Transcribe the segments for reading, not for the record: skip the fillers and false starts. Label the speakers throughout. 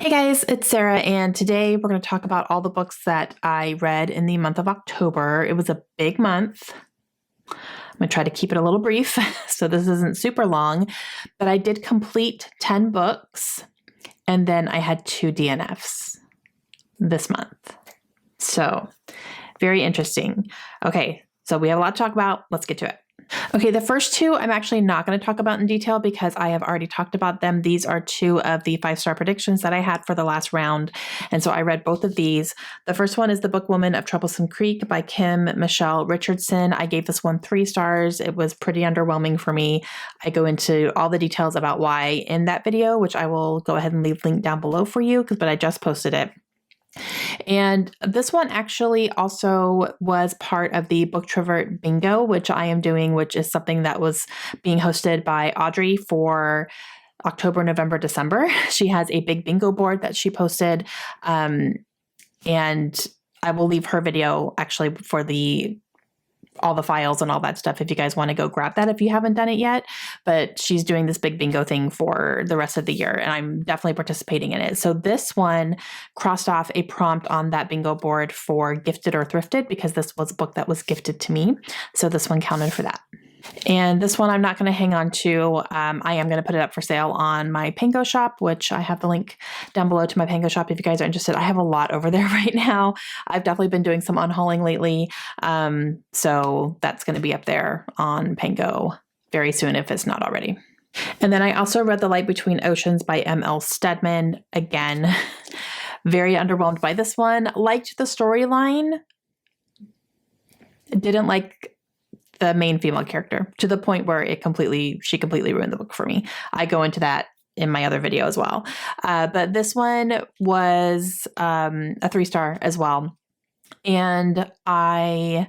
Speaker 1: Hey guys, it's Sarah, and today we're going to talk about all the books that I read in the month of October. It was a big month. I'm going to try to keep it a little brief, so this isn't super long, but I did complete 10 books, and then I had 2 DNFs this month. So, very interesting. Okay, so we have a lot to talk about. Let's get to it. Okay, the first 2 I'm actually not going to talk about in detail because I have already talked about them. These are 2 of the 5-star predictions that I had for the last round, and so I read both of these. The first one is The Book Woman of Troublesome Creek by Kim Michelle Richardson. I gave this one 3 stars. It was pretty underwhelming for me. I go into all the details about why in that video, which I will go ahead and leave link down below for you, but I just posted it. And this one actually also was part of the Booktrivert Bingo, which I am doing, which is something that was being hosted by Audrey for October, November, December. She has a big bingo board that she posted. And I will leave her video actually for all the files and all that stuff if you guys want to go grab that if you haven't done it yet. But she's doing this big bingo thing for the rest of the year, and I'm definitely participating in it. So this one crossed off a prompt on that bingo board for gifted or thrifted because this was a book that was gifted to me. So this one counted for that. And this one I'm not going to hang on to. I am going to put it up for sale on my Pango shop, which I have the link down below to my Pango shop if you guys are interested. I have a lot over there right now. I've definitely been doing some unhauling lately. So that's going to be up there on Pango very soon if it's not already. And then I also read The Light Between Oceans by M.L. Stedman. Again, very underwhelmed by this one. Liked the storyline. Didn't like the main female character to the point where she completely ruined the book for me. I go into that in my other video as well. But this one was a 3-star as well. And I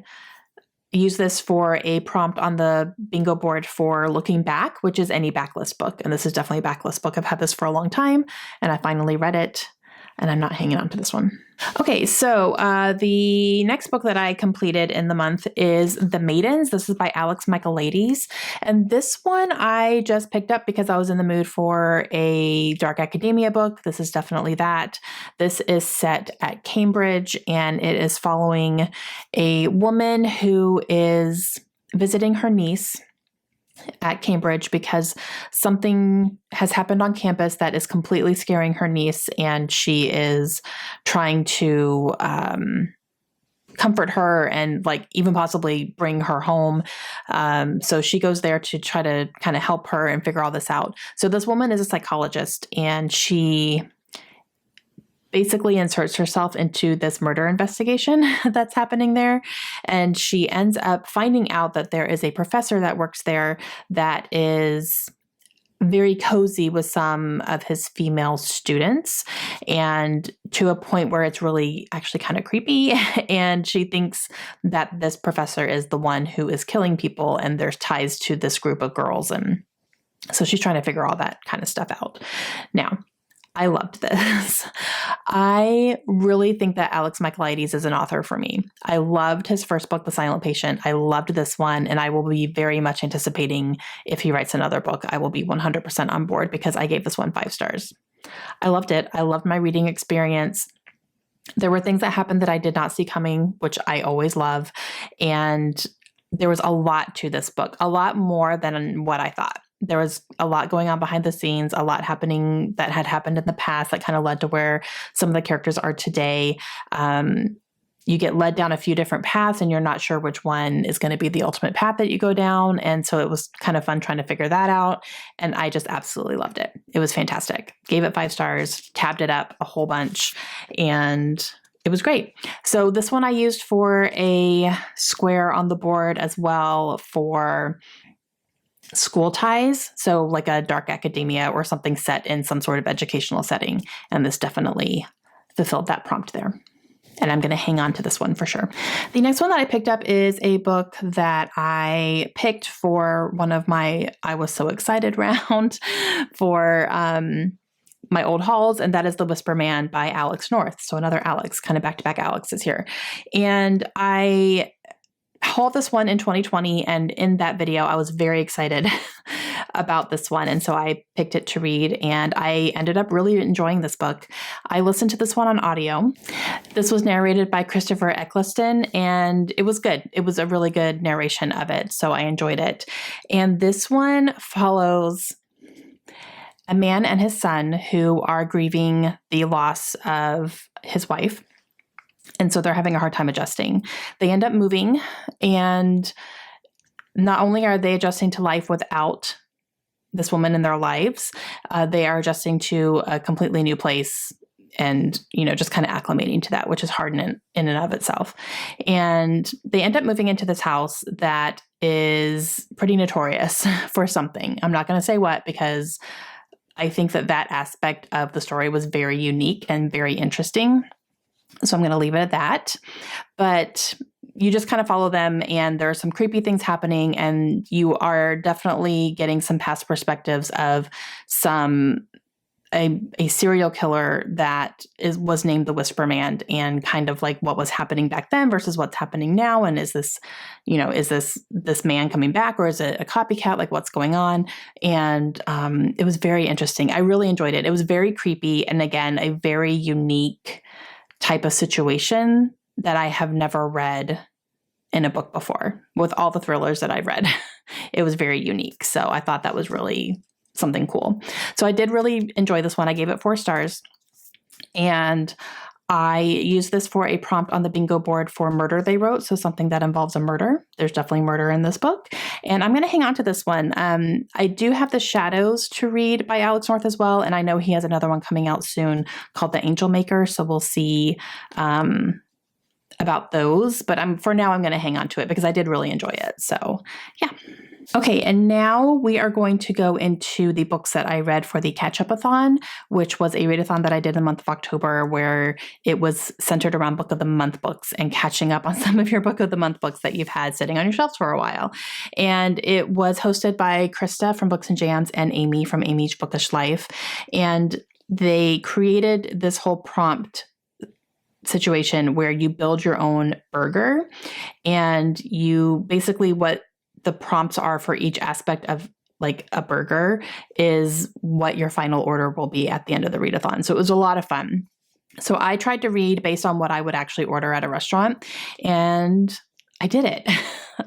Speaker 1: use this for a prompt on the bingo board for looking back, which is any backlist book. And this is definitely a backlist book. I've had this for a long time and I finally read it. And I'm not hanging on to this one. Okay, so the next book that I completed in the month is The Maidens. This is by Alex Michaelides. And this one I just picked up because I was in the mood for a dark academia book. This is definitely that. This is set at Cambridge, and it is following a woman who is visiting her niece at Cambridge because something has happened on campus that is completely scaring her niece, and she is trying to comfort her and even possibly bring her home. So she goes there to try to kind of help her and figure all this out. So this woman is a psychologist, and she basically inserts herself into this murder investigation that's happening there. And she ends up finding out that there is a professor that works there that is very cozy with some of his female students, and to a point where it's really actually kind of creepy. And she thinks that this professor is the one who is killing people, and there's ties to this group of girls. And so she's trying to figure all that kind of stuff out. Now, I loved this. I really think that Alex Michaelides is an author for me. I loved his first book, The Silent Patient. I loved this one, and I will be very much anticipating if he writes another book. I will be 100% on board because I gave this one 5 stars. I loved it. I loved my reading experience. There were things that happened that I did not see coming, which I always love. And there was a lot to this book, a lot more than what I thought. There was a lot going on behind the scenes, a lot happening that had happened in the past that kind of led to where some of the characters are today. You get led down a few different paths and you're not sure which one is going to be the ultimate path that you go down. And so it was kind of fun trying to figure that out. And I just absolutely loved it. It was fantastic. Gave it 5 stars, tabbed it up a whole bunch, and it was great. So this one I used for a square on the board as well for school ties, so like a dark academia or something set in some sort of educational setting, and this definitely fulfilled that prompt there. And I'm going to hang on to this one for sure. The next one that I picked up is a book that I picked for one of my I was so excited round for my old hauls, and that is The Whisper Man by Alex North. So another Alex, kind of back-to-back Alexes here. And I hauled this one in 2020, and in that video, I was very excited about this one. And so I picked it to read, and I ended up really enjoying this book. I listened to this one on audio. This was narrated by Christopher Eccleston, and it was good. It was a really good narration of it, so I enjoyed it. And this one follows a man and his son who are grieving the loss of his wife. And so they're having a hard time adjusting. They end up moving, and not only are they adjusting to life without this woman in their lives, they are adjusting to a completely new place and, just kind of acclimating to that, which is hard in and of itself. And they end up moving into this house that is pretty notorious for something. I'm not going to say what, because I think that aspect of the story was very unique and very interesting. So I'm going to leave it at that. But you just kind of follow them, and there are some creepy things happening, and you are definitely getting some past perspectives of a serial killer that was named the Whisper Man, and kind of like what was happening back then versus what's happening now. And is this man coming back, or is it a copycat? Like, what's going on? And it was very interesting. I really enjoyed it. It was very creepy. And again, a very unique type of situation that I have never read in a book before. With all the thrillers that I've read, it was very unique. So I thought that was really something cool. So I did really enjoy this one. I gave it 4 stars, and I used this for a prompt on the bingo board for murder they wrote. So something that involves a murder. There's definitely murder in this book. And I'm going to hang on to this one. I do have The Shadows to read by Alex North as well. And I know he has another one coming out soon called The Angel Maker. So we'll see about those. But for now, I'm going to hang on to it because I did really enjoy it. So yeah. Okay, and now we are going to go into the books that I read for the Catch-Up-a-thon, which was a readathon that I did in the month of October, where it was centered around Book of the Month books and catching up on some of your Book of the Month books that you've had sitting on your shelves for a while. And it was hosted by Krista from Books and Jams and Amy from Amy's Bookish Life. And they created this whole prompt situation where you build your own burger, and you basically what the prompts are for each aspect of like a burger is what your final order will be at the end of the readathon. So it was a lot of fun. So I tried to read based on what I would actually order at a restaurant, and I did it.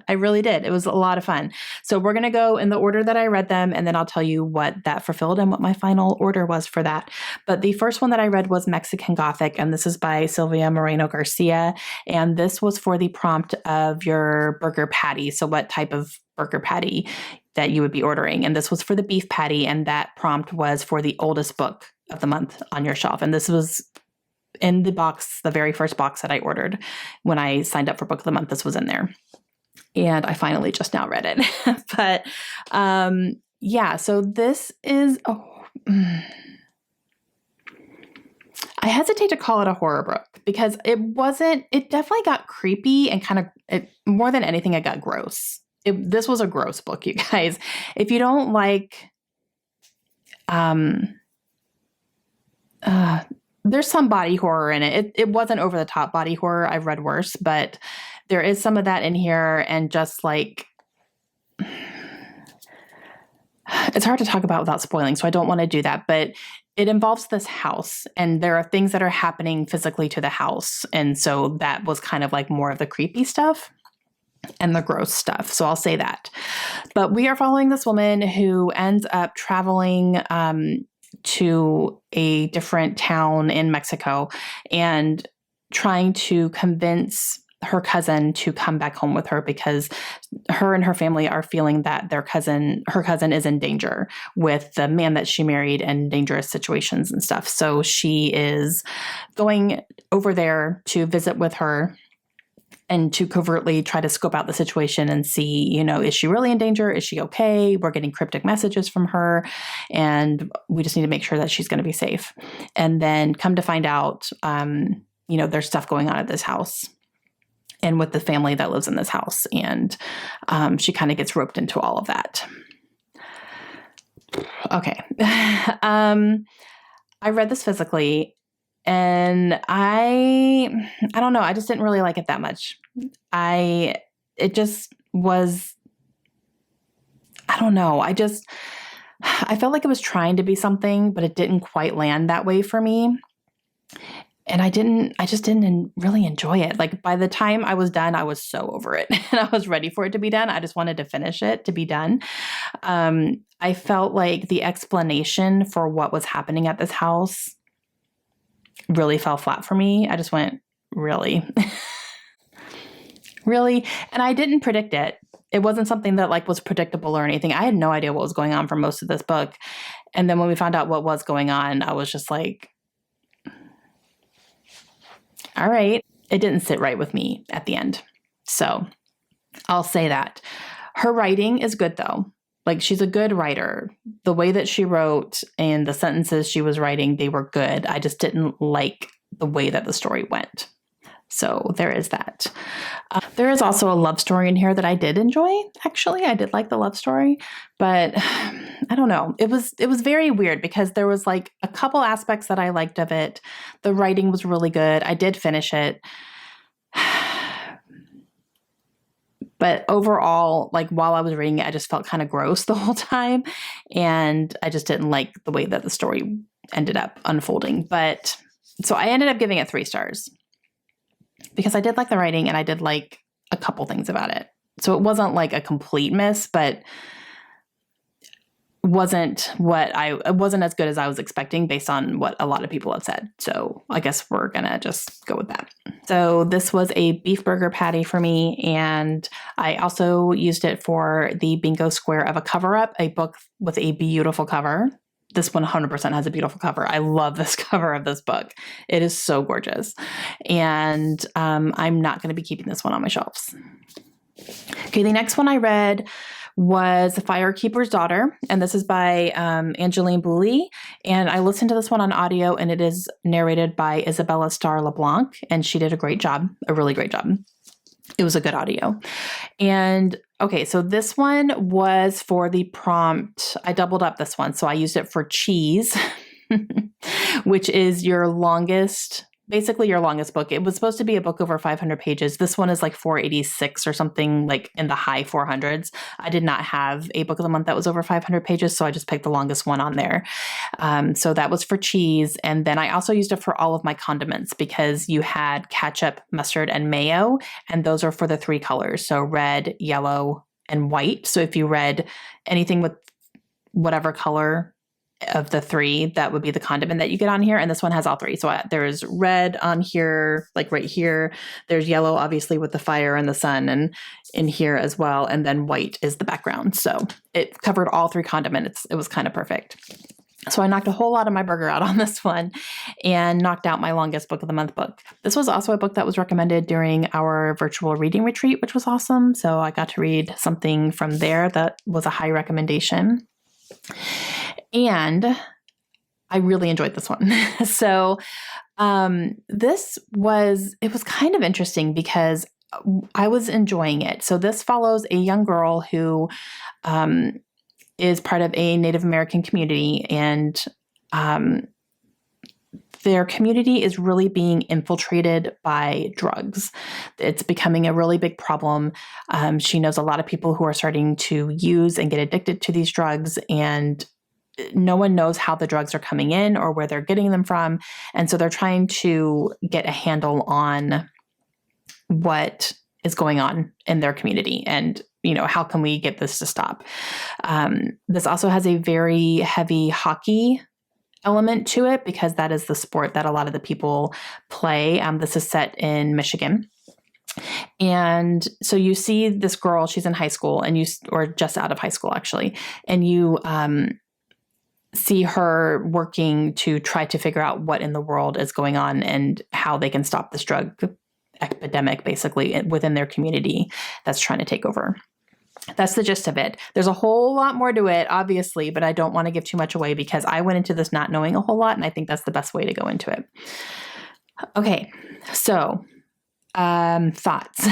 Speaker 1: I really did. It was a lot of fun. So we're going to go in the order that I read them, and then I'll tell you what that fulfilled and what my final order was for that. But the first one that I read was Mexican Gothic, and this is by Silvia Moreno Garcia. And this was for the prompt of your burger patty. So what type of burger patty that you would be ordering. And this was for the beef patty, and that prompt was for the oldest book of the month on your shelf. And this was in the box, the very first box that I ordered when I signed up for Book of the Month. This was in there. And I finally just now read it. But yeah, so this is, I hesitate to call it a horror book because it definitely got creepy and kind of, more than anything, it got gross. This was a gross book, you guys. If you don't like, there's some body horror in it. It wasn't over the top body horror. I've read worse, but there is some of that in here. And just like, it's hard to talk about without spoiling, so I don't want to do that. But it involves this house, and there are things that are happening physically to the house. And so that was kind of like more of the creepy stuff and the gross stuff. So I'll say that. But we are following this woman who ends up traveling to a different town in Mexico and trying to convince her cousin to come back home with her because her and her family are feeling that her cousin is in danger with the man that she married and dangerous situations and stuff. So she is going over there to visit with her and to covertly try to scope out the situation and see, is she really in danger? Is she okay? We're getting cryptic messages from her, and we just need to make sure that she's going to be safe. And then come to find out, there's stuff going on at this house and with the family that lives in this house. And she kind of gets roped into all of that. Okay. I read this physically, and I don't know. I just didn't really like it that much. I it just was, I don't know. I felt like it was trying to be something, but it didn't quite land that way for me. And I just didn't really enjoy it. Like by the time I was done, I was so over it and I was ready for it to be done. I just wanted to finish it to be done. I felt like the explanation for what was happening at this house really fell flat for me. I just went, really? Really? And I didn't predict it. It wasn't something that like was predictable or anything. I had no idea what was going on for most of this book. And then when we found out what was going on, I was just like, all right. It didn't sit right with me at the end. So I'll say that. Her writing is good though. Like she's a good writer. The way that she wrote and the sentences she was writing, they were good. I just didn't like the way that the story went. So there is that. There is also a love story in here that I did enjoy. Actually, I did like the love story, but I don't know. It was very weird because there was like a couple aspects that I liked of it. The writing was really good. I did finish it. But overall, like while I was reading it, I just felt kind of gross the whole time. And I just didn't like the way that the story ended up unfolding. But so I ended up giving it 3 stars because I did like the writing and I did like a couple things about it. So it wasn't like a complete miss, but it wasn't as good as I was expecting based on what a lot of people have said. So I guess we're going to just go with that. So this was a beef burger patty for me. And I also used it for the bingo square of a cover up, a book with a beautiful cover. This 100% has a beautiful cover. I love this cover of this book. It is so gorgeous. And I'm not going to be keeping this one on my shelves. Okay, the next one I read was Firekeeper's Daughter, and this is by Angeline Boulley. And I listened to this one on audio, and it is narrated by Isabella Starr LeBlanc, and she did a great job, a really great job. It was a good audio. And okay, so this one was for the prompt. I doubled up this one. So I used it for cheese, which is your longest, basically your longest book. It was supposed to be a book over 500 pages. This one is like 486 or something, like in the high 400s. I did not have a book of the month that was over 500 pages, so I just picked the longest one on there. So that was for cheese. And then I also used it for all of my condiments because you had ketchup, mustard, and mayo, and those are for the 3 colors. So red, yellow, and white. So if you read anything with whatever color of the 3, that would be the condiment that you get on here. And this one has all 3. So there's red on here, like right here. There's yellow, obviously, with the fire and the sun, and in here as well. And then white is the background. So it covered all 3 condiments. It was kind of perfect. So I knocked a whole lot of my burger out on this one and knocked out my longest book of the month book. This was also a book that was recommended during our virtual reading retreat, which was awesome. So I got to read something from there that was a high recommendation. And I really enjoyed this one. So it was kind of interesting because I was enjoying it. So this follows a young girl who is part of a Native American community, and their community is really being infiltrated by drugs. It's becoming a really big problem. She knows a lot of people who are starting to use and get addicted to these drugs, and no one knows how the drugs are coming in or where they're getting them from. And so they're trying to get a handle on what is going on in their community and, how can we get this to stop? This also has a very heavy hockey element to it because that is the sport that a lot of the people play. This is set in Michigan. And so you see this girl, she's in high school or just out of high school actually. And you, see her working to try to figure out what in the world is going on and how they can stop this drug epidemic basically within their community that's trying to take over. That's the gist of it. There's a whole lot more to it, obviously, but I don't want to give too much away because I went into this not knowing a whole lot, and I think that's the best way to go into it. Okay, so thoughts.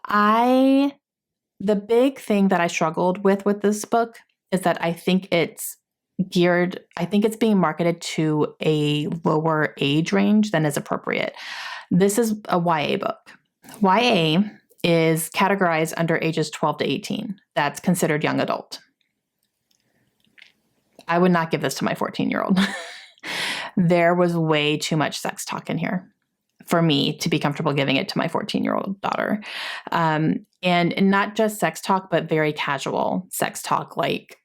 Speaker 1: The big thing that I struggled with this book is that I think it's being marketed to a lower age range than is appropriate. This is a YA book. YA is categorized under ages 12 to 18. That's considered young adult. I would not give this to my 14-year-old. There was way too much sex talk in here for me to be comfortable giving it to my 14-year-old daughter. And not just sex talk, but very casual sex talk. Like,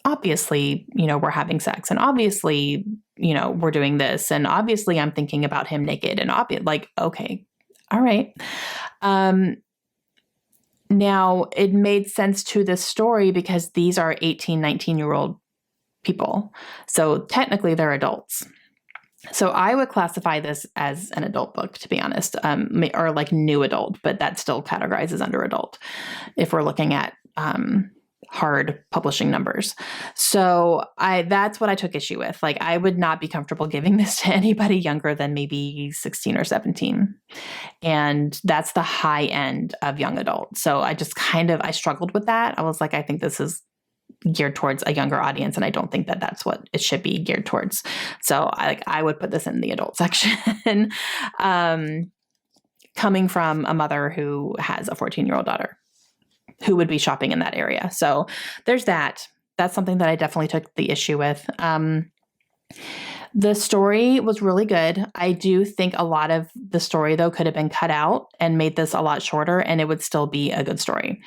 Speaker 1: obviously, we're having sex, and obviously, we're doing this, and obviously I'm thinking about him naked, and okay, all right. Now it made sense to this story because these are 18, 19-year-old people. So technically they're adults. So I would classify this as an adult book, to be honest, or like new adult, but that still categorizes under adult if we're looking at hard publishing numbers. So that's what I took issue with. Like, I would not be comfortable giving this to anybody younger than maybe 16 or 17. And that's the high end of young adult. So I just I struggled with that. I was like, I think this is geared towards a younger audience, and I don't think that that's what it should be geared towards. So I would put this in the adult section, coming from a mother who has a 14-year-old daughter who would be shopping in that area. So there's that. That's something that I definitely took the issue with. The story was really good. I do think a lot of the story, though, could have been cut out and made this a lot shorter, and it would still be a good story.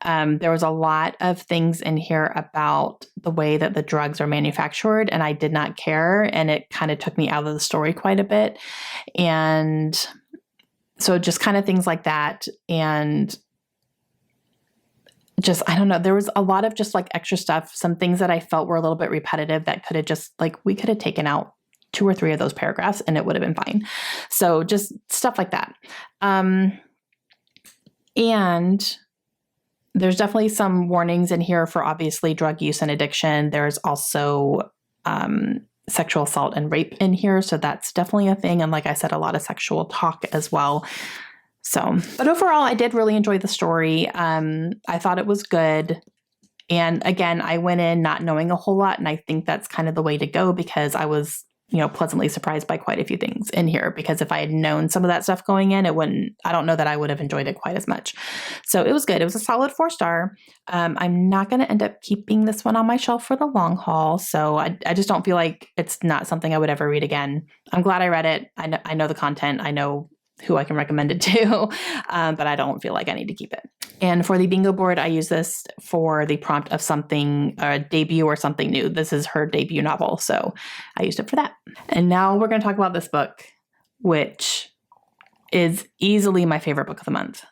Speaker 1: There was a lot of things in here about the way that the drugs are manufactured, and I did not care, and it kind of took me out of the story quite a bit. And so just kind of things like that. And just, I don't know, there was a lot of just like extra stuff, some things that I felt were a little bit repetitive that could have just we could have taken out 2 or 3 of those paragraphs and it would have been fine. So just stuff like that. And there's definitely some warnings in here for obviously drug use and addiction. There's also sexual assault and rape in here. So that's definitely a thing. And like I said, a lot of sexual talk as well. So, but overall, I did really enjoy the story. I thought it was good. And again, I went in not knowing a whole lot. And I think that's kind of the way to go, because I was, pleasantly surprised by quite a few things in here, because if I had known some of that stuff going in, I don't know that I would have enjoyed it quite as much. So it was good. It was a solid 4-star. I'm not going to end up keeping this one on my shelf for the long haul. So I just don't feel like it's not something I would ever read again. I'm glad I read it. I know the content. I know who I can recommend it to, but I don't feel like I need to keep it. And for the bingo board, I use this for the prompt of something, a debut or something new. This is her debut novel, so I used it for that. And now we're going to talk about this book, which is easily my favorite book of the month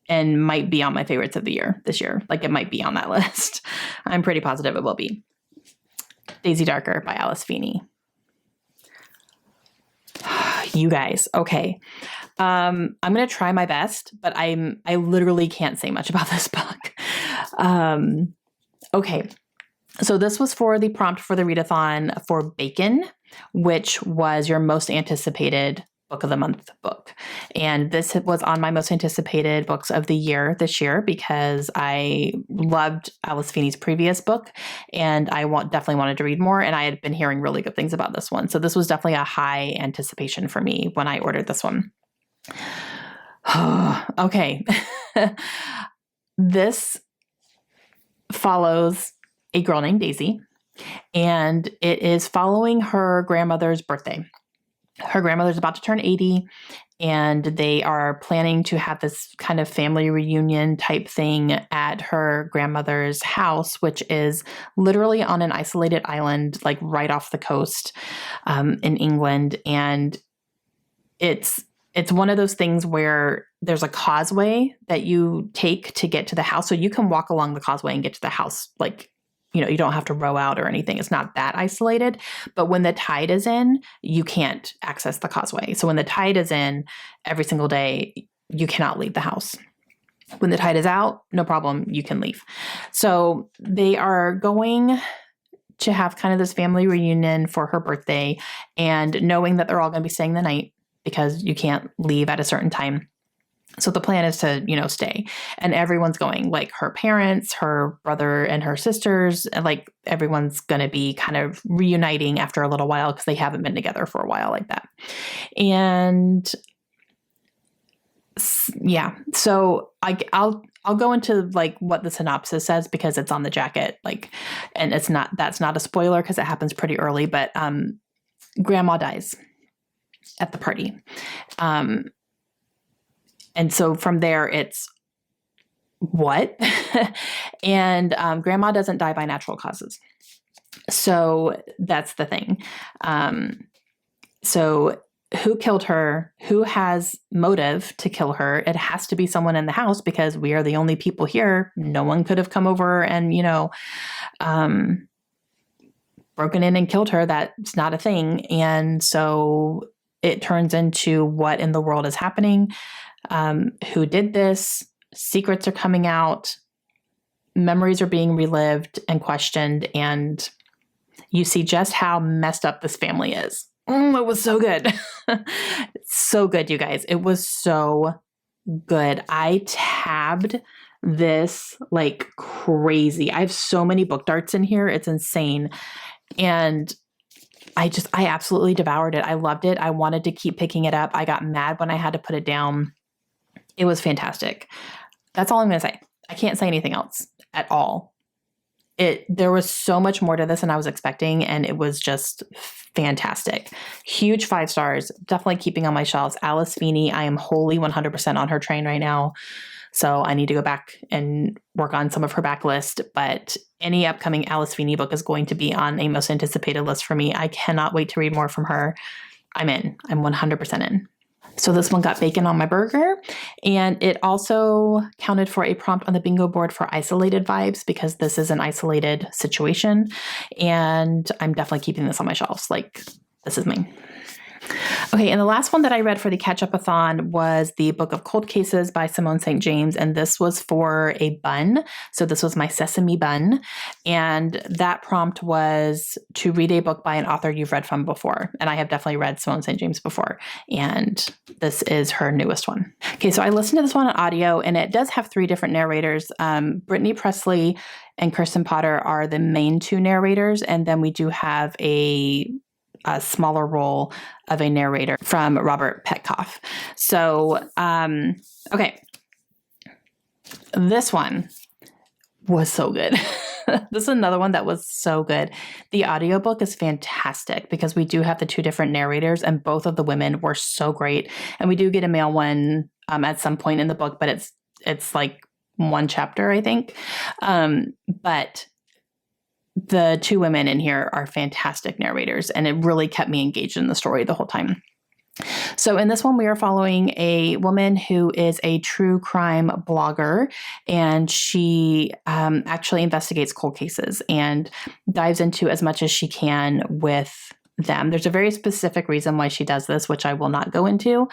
Speaker 1: and might be on my favorites of the year this year. Like, it might be on that list. I'm pretty positive it will be. Daisy Darker by Alice Feeney. You guys, okay. I'm going to try my best, but I literally can't say much about this book. Okay. So this was for the prompt for the readathon for Bacon, which was your most anticipated book of the month book. And this was on my most anticipated books of the year this year, because I loved Alice Feeney's previous book and I definitely wanted to read more. And I had been hearing really good things about this one. So this was definitely a high anticipation for me when I ordered this one. Okay. This follows a girl named Daisy, and it is following her grandmother's birthday. Her grandmother's about to turn 80, and they are planning to have this kind of family reunion type thing at her grandmother's house, which is literally on an isolated island, like right off the coast in England. And it's one of those things where there's a causeway that you take to get to the house. So you can walk along the causeway and get to the house. Like, you don't have to row out or anything. It's not that isolated. But when the tide is in, you can't access the causeway. So when the tide is in every single day, you cannot leave the house. When the tide is out, no problem, you can leave. So they are going to have kind of this family reunion for her birthday, and knowing that they're all going to be staying the night because you can't leave at a certain time. So the plan is to, stay, and everyone's going, like her parents, her brother and her sisters, and like everyone's going to be kind of reuniting after a little while because they haven't been together for a while like that. And Yeah. So I'll go into like what the synopsis says because it's on the jacket, like, and that's not a spoiler because it happens pretty early, but grandma dies at the party. And so from there it's what? And grandma doesn't die by natural causes. So that's the thing. So who killed her? Who has motive to kill her? It has to be someone in the house because we are the only people here. No one could have come over and, broken in and killed her. That's not a thing. And so it turns into what in the world is happening? Who did this? Secrets are coming out. Memories are being relived and questioned. And you see just how messed up this family is. It was so good. So good, you guys. It was so good. I tabbed this like crazy. I have so many book darts in here. It's insane. And I absolutely devoured it. I loved it. I wanted to keep picking it up. I got mad when I had to put it down. It was fantastic. That's all I'm going to say. I can't say anything else at all. There was so much more to this than I was expecting, and it was just fantastic. Huge 5 stars, definitely keeping on my shelves. Alice Feeney, I am wholly 100% on her train right now. So I need to go back and work on some of her backlist, but any upcoming Alice Feeney book is going to be on a most anticipated list for me. I cannot wait to read more from her. I'm in. I'm 100% in. So this one got bacon on my burger, and it also counted for a prompt on the bingo board for isolated vibes because this is an isolated situation, and I'm definitely keeping this on my shelves. Like, this is me. Okay, and the last one that I read for the catch-up-a-thon was the Book of Cold Cases by Simone St. James, and this was for a bun. So this was my sesame bun, and that prompt was to read a book by an author you've read from before, and I have definitely read Simone St. James before, and this is her newest one. Okay, so I listened to this one on audio, and it does have 3 different narrators. Brittany Presley and Kirsten Potter are the main 2 narrators, and then we do have a smaller role of a narrator from Robert Petkoff. So, okay. This one was so good. This is another one that was so good. The audiobook is fantastic because we do have the 2 different narrators, and both of the women were so great. And we do get a male one at some point in the book, but it's like 1 chapter, I think. But the 2 women in here are fantastic narrators, and it really kept me engaged in the story the whole time. So in this one, we are following a woman who is a true crime blogger, and she actually investigates cold cases and dives into as much as she can with them. There's a very specific reason why she does this, which I will not go into,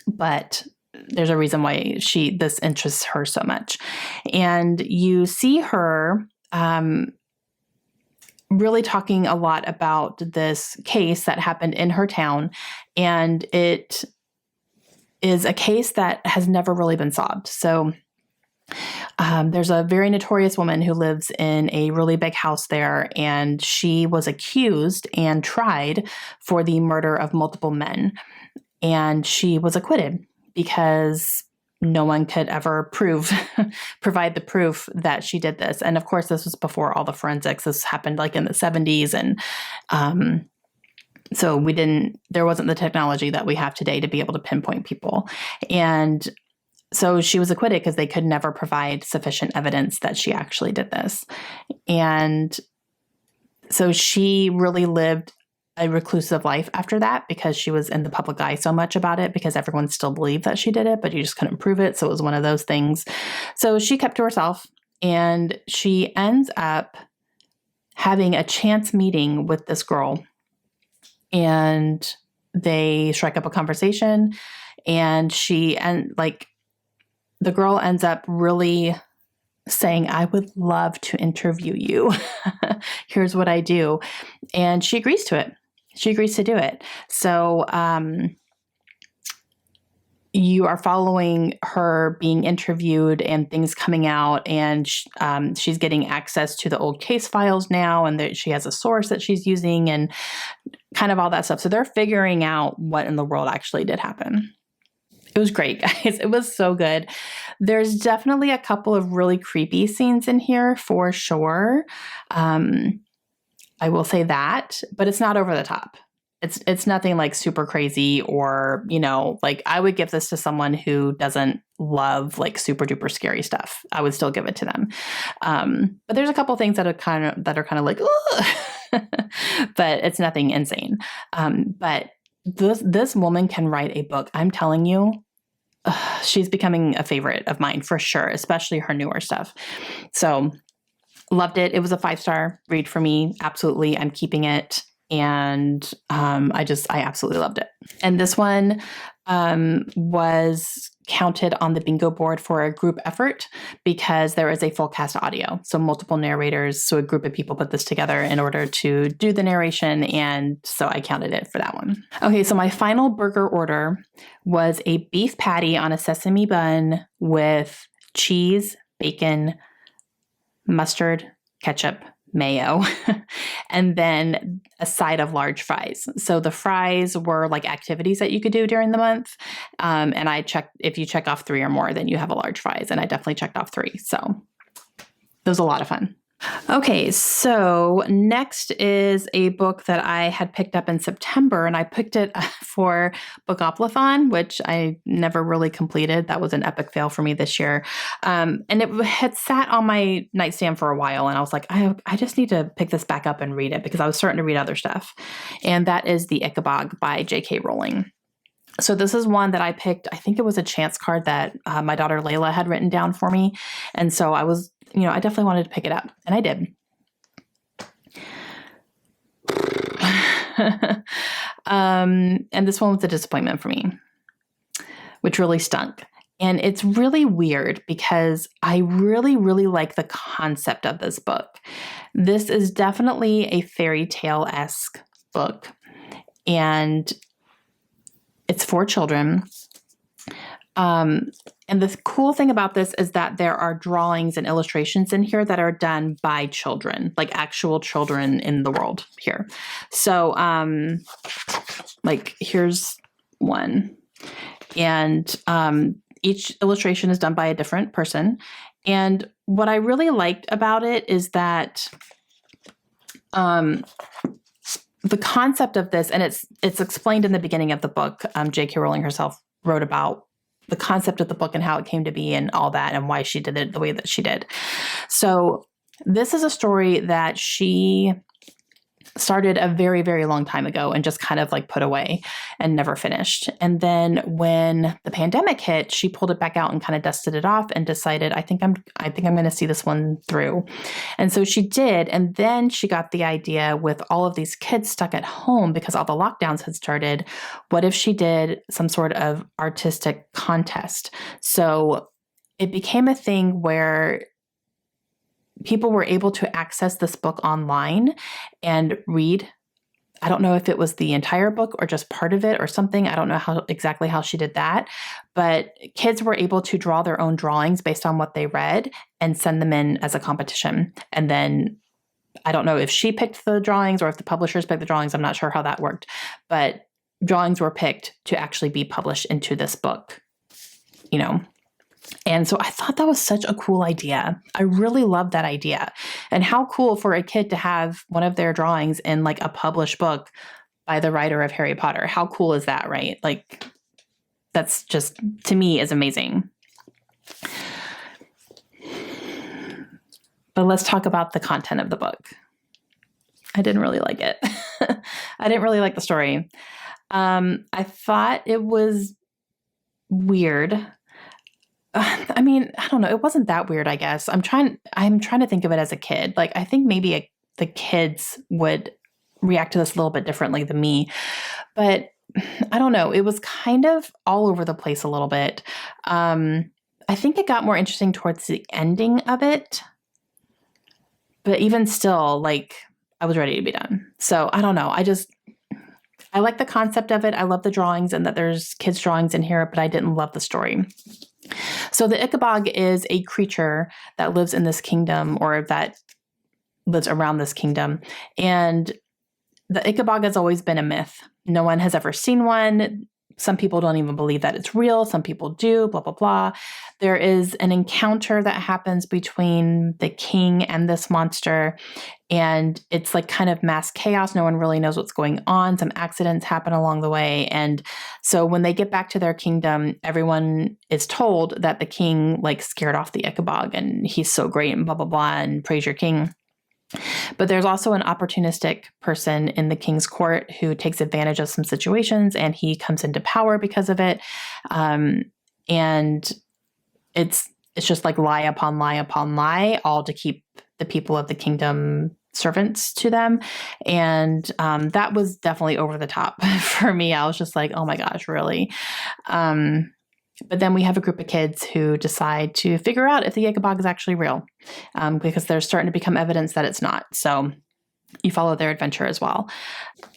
Speaker 1: but there's a reason why this interests her so much. And you see her really talking a lot about this case that happened in her town. And it is a case that has never really been solved. So there's a very notorious woman who lives in a really big house there, and she was accused and tried for the murder of multiple men. And she was acquitted because no one could ever provide the proof that she did this. And of course, this was before all the forensics. This happened like in the 70s. And so there wasn't the technology that we have today to be able to pinpoint people. And so she was acquitted because they could never provide sufficient evidence that she actually did this. And so she really lived a reclusive life after that because she was in the public eye so much about it because everyone still believed that she did it, but you just couldn't prove it. So it was one of those things. So she kept to herself, and she ends up having a chance meeting with this girl, and they strike up a conversation, and the girl ends up really saying, I would love to interview you. Here's what I do. And she agrees to it. She agrees to do it. So you are following her being interviewed and things coming out, and she's getting access to the old case files now, and she has a source that she's using and kind of all that stuff. So they're figuring out what in the world actually did happen. It was great, guys. It was so good. There's definitely a couple of really creepy scenes in here for sure. I will say that, but it's not over the top. It's nothing like super crazy or, like I would give this to someone who doesn't love like super duper scary stuff. I would still give it to them. But there's a couple things that are kind of like, but it's nothing insane. But this woman can write a book. I'm telling you, she's becoming a favorite of mine for sure, especially her newer stuff. So loved it. It was a 5-star read for me. Absolutely. I'm keeping it. And I absolutely loved it. And this one was counted on the bingo board for a group effort because there is a full cast audio. So multiple narrators. So a group of people put this together in order to do the narration. And so I counted it for that one. Okay, so my final burger order was a beef patty on a sesame bun with cheese, bacon, mustard, ketchup, mayo, and then a side of large fries. So the fries were like activities that you could do during the month. And I checked, if you check off 3 or more, then you have a large fries. And I definitely checked off 3. So it was a lot of fun. Okay, so next is a book that I had picked up in September, and I picked it for Bookoplathon, which I never really completed. That was an epic fail for me this year. And it had sat on my nightstand for a while, and I was like, I just need to pick this back up and read it because I was starting to read other stuff. And that is The Ickabog by J.K. Rowling. So this is one that I picked. I think it was a chance card that my daughter Layla had written down for me. And so I was, I definitely wanted to pick it up, and I did. And this one was a disappointment for me, which really stunk. And it's really weird because I really, really like the concept of this book. This is definitely a fairy tale-esque book, and it's for children. And the cool thing about this is that there are drawings and illustrations in here that are done by children, like actual children in the world here. So, like here's one, and each illustration is done by a different person. And what I really liked about it is that the concept of this, and it's explained in the beginning of the book. J.K. Rowling herself wrote about the concept of the book and how it came to be and all that and why she did it the way that she did. So this is a story that she started a very, very long time ago and just kind of like put away and never finished. And then when the pandemic hit, she pulled it back out and kind of dusted it off and decided, I think I'm going to see this one through. And so she did. And then she got the idea with all of these kids stuck at home because all the lockdowns had started. What if she did some sort of artistic contest? So it became a thing where people were able to access this book online and read. I don't know if it was the entire book or just part of it or something. I don't know exactly how she did that, but kids were able to draw their own drawings based on what they read and send them in as a competition. And then I don't know if she picked the drawings or if the publishers picked the drawings. I'm not sure how that worked, but drawings were picked to actually be published into this book, And so I thought that was such a cool idea. I really loved that idea. And how cool for a kid to have one of their drawings in like a published book by the writer of Harry Potter. How cool is that, right? Like that's just, to me, is amazing. But let's talk about the content of the book. I didn't really like it. I didn't really like the story. I thought it was weird. I mean, I don't know. It wasn't that weird, I guess. I'm trying to think of it as a kid. Like, I think maybe the kids would react to this a little bit differently than me. But I don't know. It was kind of all over the place a little bit. I think it got more interesting towards the ending of it. But even still, like, I was ready to be done. So I don't know. I like the concept of it. I love the drawings and that there's kids' drawings in here, but I didn't love the story. So the Ickabog is a creature that lives in this kingdom or that lives around this kingdom. And the Ickabog has always been a myth. No one has ever seen one. Some people don't even believe that it's real. Some people do, blah, blah, blah. There is an encounter that happens between the king and this monster, and it's like kind of mass chaos. No one really knows what's going on. Some accidents happen along the way. And so when they get back to their kingdom, everyone is told that the king like scared off the Ickabog and he's so great and blah, blah, blah, and praise your king. But there's also an opportunistic person in the king's court who takes advantage of some situations, and he comes into power because of it. And it's just like lie upon lie upon lie, all to keep the people of the kingdom servants to them. And that was definitely over the top for me. I was just like, oh my gosh, really? But then we have a group of kids who decide to figure out if the Ickabog is actually real, because there's starting to become evidence that it's not. So you follow their adventure as well.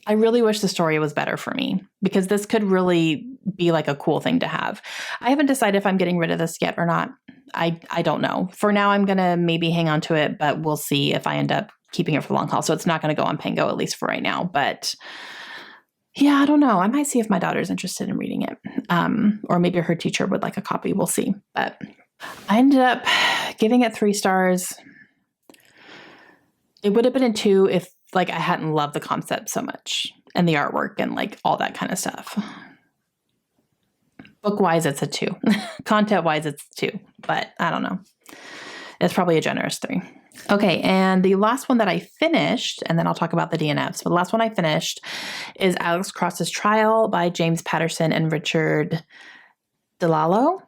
Speaker 1: I really wish the story was better for me, because this could really be like a cool thing to have. I haven't decided if I'm getting rid of this yet or not. I don't know. For now, I'm going to maybe hang on to it, but we'll see if I end up keeping it for the long haul. So it's not going to go on Pango, at least for right now. But yeah, I don't know. I might see if my daughter's interested in reading it. Or maybe her teacher would like a copy. We'll see. But I ended up giving it 3 stars. It would have been a 2 if like I hadn't loved the concept so much and the artwork and like all that kind of stuff. Book-wise, it's a 2. Content-wise, it's 2. But I don't know. It's probably a generous 3. Okay, and the last one that I finished, and then I'll talk about the DNFs, but the last one I finished is Alex Cross's Trial by James Patterson and Richard Delayo.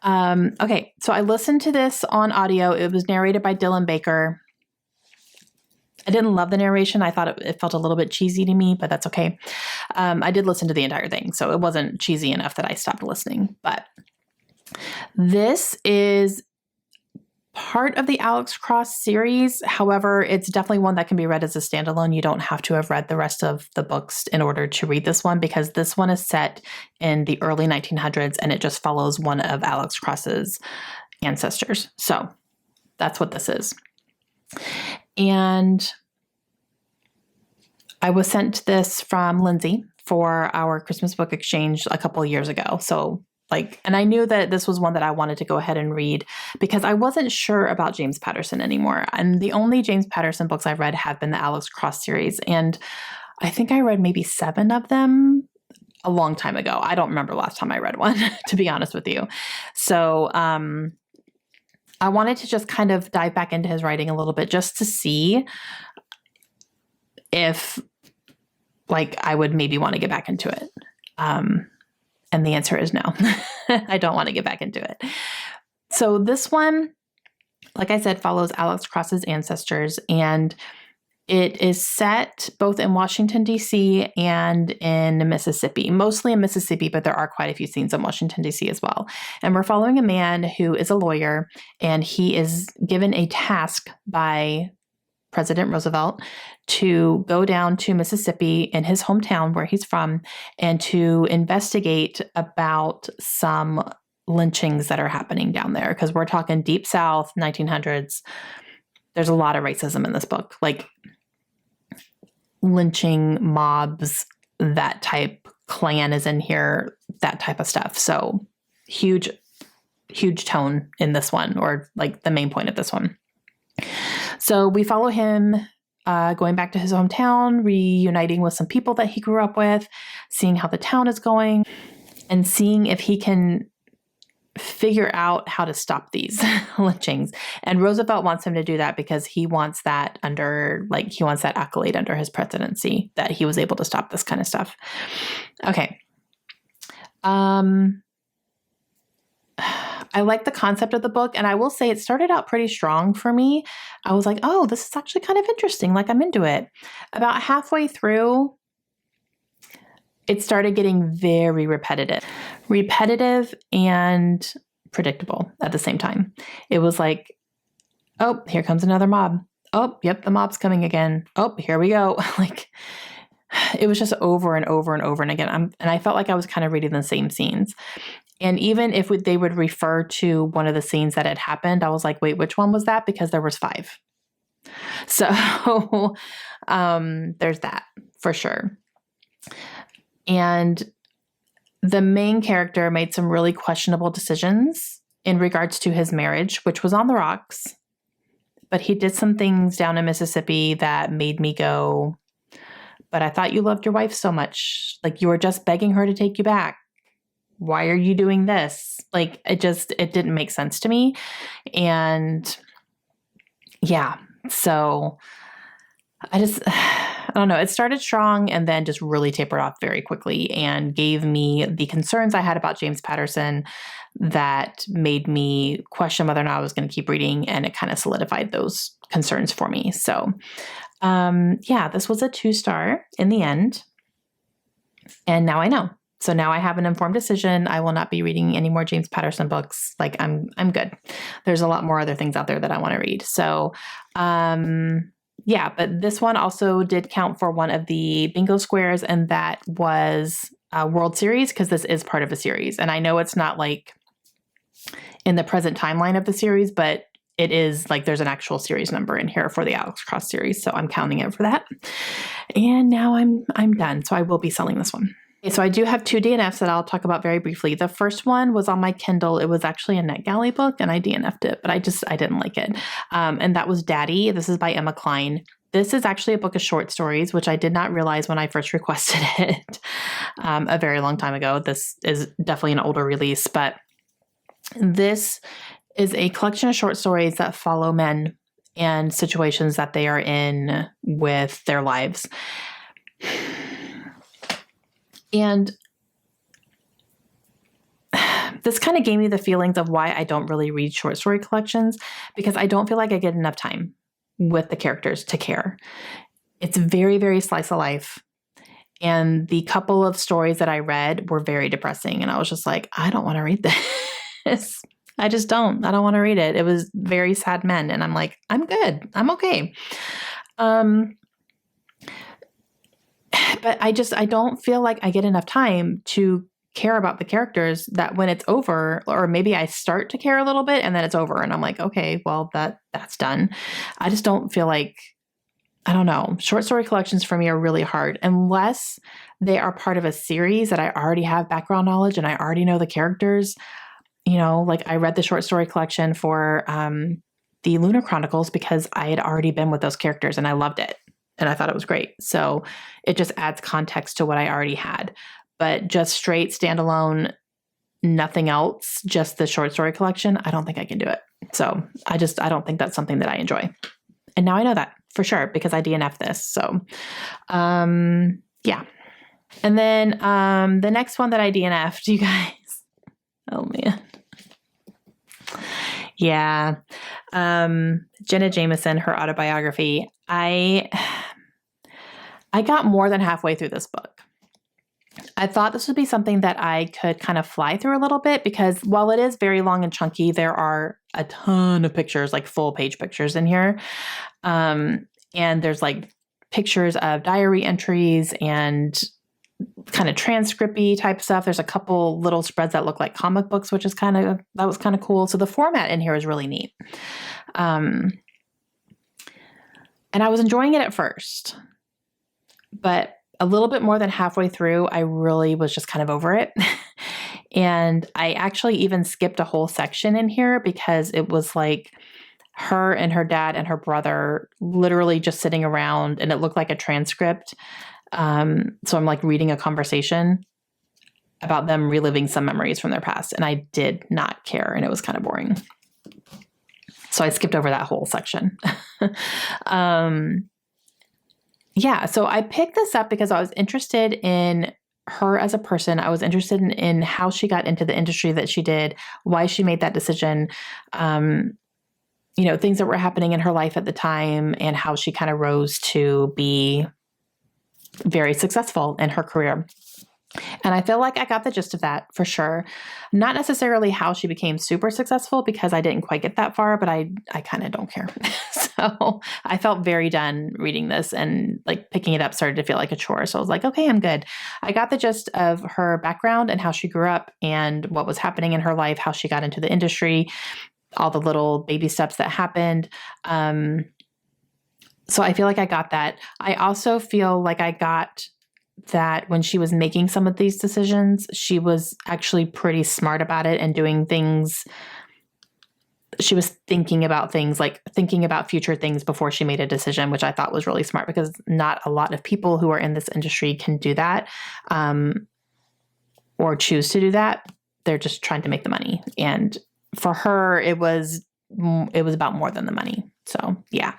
Speaker 1: Okay, so I listened to this on audio. It was narrated by Dylan Baker. I didn't love the narration. I thought it felt a little bit cheesy to me, but that's okay. I did listen to the entire thing, so it wasn't cheesy enough that I stopped listening. But this is part of the Alex Cross series. However, it's definitely one that can be read as a standalone. You don't have to have read the rest of the books in order to read this one, because this one is set in the early 1900s and it just follows one of Alex Cross's ancestors. So that's what this is. And I was sent this from Lindsay for our Christmas book exchange a couple of years ago. So and I knew that this was one that I wanted to go ahead and read because I wasn't sure about James Patterson anymore. And the only James Patterson books I've read have been the Alex Cross series. And I think I read maybe 7 of them a long time ago. I don't remember the last time I read one, to be honest with you. So I wanted to just kind of dive back into his writing a little bit just to see if I would maybe want to get back into it. And the answer is no. I don't want to get back into it. So this one, like I said, follows Alex Cross's ancestors, and it is set both in Washington, D.C. and in Mississippi, mostly in Mississippi, but there are quite a few scenes in Washington, D.C. as well. And we're following a man who is a lawyer, and he is given a task by President Roosevelt to go down to Mississippi in his hometown where he's from and to investigate about some lynchings that are happening down there. Because we're talking Deep South, 1900s. There's a lot of racism in this book, like lynching mobs, that type. Klan is in here, that type of stuff. So huge tone in this one, or like the main point of this one. So we follow him going back to his hometown, reuniting with some people that he grew up with, seeing how the town is going, and seeing if he can figure out how to stop these lynchings. And Roosevelt wants him to do that because he wants that he wants that accolade under his presidency that he was able to stop this kind of stuff. Okay. I like the concept of the book, and I will say it started out pretty strong for me. I was like, oh, this is actually kind of interesting. Like, I'm into it. About halfway through, it started getting very repetitive and predictable at the same time. It was like, oh, here comes another mob. Oh, yep, the mob's coming again. Oh, here we go. It was just over and over and over and again. And I felt like I was kind of reading the same scenes. And even if they would refer to one of the scenes that had happened, I was like, wait, which one was that? Because there was 5. So there's that for sure. And the main character made some really questionable decisions in regards to his marriage, which was on the rocks. But he did some things down in Mississippi that made me go, but I thought you loved your wife so much. Like, you were just begging her to take you back. Why are you doing this? Like, it didn't make sense to me. And yeah, so I don't know. It started strong and then just really tapered off very quickly and gave me the concerns I had about James Patterson that made me question whether or not I was going to keep reading. And it kind of solidified those concerns for me. So, yeah, this was a 2-star in the end. And now I know. So now I have an informed decision. I will not be reading any more James Patterson books. Like, I'm good. There's a lot more other things out there that I want to read. So, yeah, but this one also did count for one of the bingo squares, and that was a World Series, because this is part of a series. And I know it's not like in the present timeline of the series, but it is like there's an actual series number in here for the Alex Cross series. So I'm counting it for that. And now I'm done. So I will be selling this one. Okay, so I do have 2 DNFs that I'll talk about very briefly. The first one was on my Kindle. It was actually a NetGalley book, and I DNF'd it, but I didn't like it. And that was Daddy. This is by Emma Cline. This is actually a book of short stories, which I did not realize when I first requested it a very long time ago. This is definitely an older release, but this is a collection of short stories that follow men and situations that they are in with their lives. And this kind of gave me the feelings of why I don't really read short story collections, because I don't feel like I get enough time with the characters to care. It's very, very slice of life. And the couple of stories that I read were very depressing. And I was just like, I don't want to read this. I just don't. I don't want to read it. It was very sad men. And I'm like, I'm good. I'm okay. But I don't feel like I get enough time to care about the characters, that when it's over, or maybe I start to care a little bit and then it's over and I'm like, okay, well, that's done. I just don't feel like, I don't know. Short story collections for me are really hard unless they are part of a series that I already have background knowledge and I already know the characters. You know, like I read the short story collection for the Lunar Chronicles because I had already been with those characters and I loved it. And I thought it was great. So it just adds context to what I already had. But just straight standalone, nothing else, just the short story collection, I don't think I can do it. So I don't think that's something that I enjoy. And now I know that for sure because I DNF'd this. So yeah. And then the next one that I DNF'd, you guys. Oh man. Yeah. Jenna Jameson, her autobiography. I got more than halfway through this book. I thought this would be something that I could kind of fly through a little bit because while it is very long and chunky, there are a ton of pictures, like full page pictures in here. And there's like pictures of diary entries and kind of transcript-y type stuff. There's a couple little spreads that look like comic books, which is that was kind of cool. So the format in here is really neat. And I was enjoying it at first, but a little bit more than halfway through, I really was just kind of over it. And I actually even skipped a whole section in here because it was like her and her dad and her brother literally just sitting around and it looked like a transcript. So I'm like reading a conversation about them reliving some memories from their past. And I did not care. And it was kind of boring. So I skipped over that whole section. Yeah. So I picked this up because I was interested in her as a person. I was interested in how she got into the industry that she did, why she made that decision, things that were happening in her life at the time and how she kind of rose to be very successful in her career. And I feel like I got the gist of that for sure. Not necessarily how she became super successful because I didn't quite get that far, but I kind of don't care. So I felt very done reading this and like picking it up started to feel like a chore. So I was like, okay, I'm good. I got the gist of her background and how she grew up and what was happening in her life, how she got into the industry, all the little baby steps that happened. So I feel like I got that. I also feel like I got that when she was making some of these decisions, she was actually pretty smart about it and doing things. She was thinking about things, like thinking about future things before she made a decision, which I thought was really smart because not a lot of people who are in this industry can do that, or choose to do that. They're just trying to make the money. And for her, it was about more than the money. So yeah,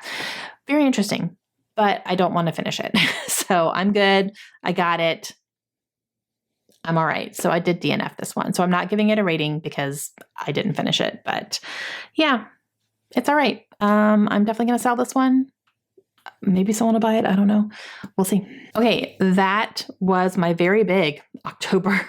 Speaker 1: very interesting, but I don't want to finish it. So I'm good. I got it. I'm all right. So I did DNF this one. So I'm not giving it a rating because I didn't finish it, but yeah, it's all right. I'm definitely going to sell this one. Maybe someone will buy it. I don't know. We'll see. Okay. That was my very big October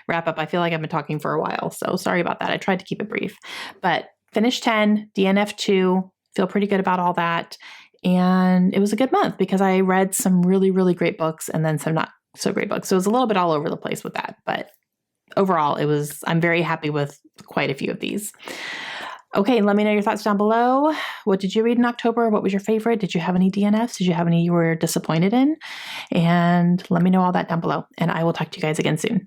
Speaker 1: wrap up. I feel like I've been talking for a while, so sorry about that. I tried to keep it brief, but finished 10, DNF 2, feel pretty good about all that. And it was a good month because I read some really, really great books and then some not so great books. So it was a little bit all over the place with that, but overall I'm very happy with quite a few of these. Okay, let me know your thoughts down below. What did you read in October? What was your favorite? Did you have any DNFs? Did you have any you were disappointed in? And let me know all that down below, and I will talk to you guys again soon.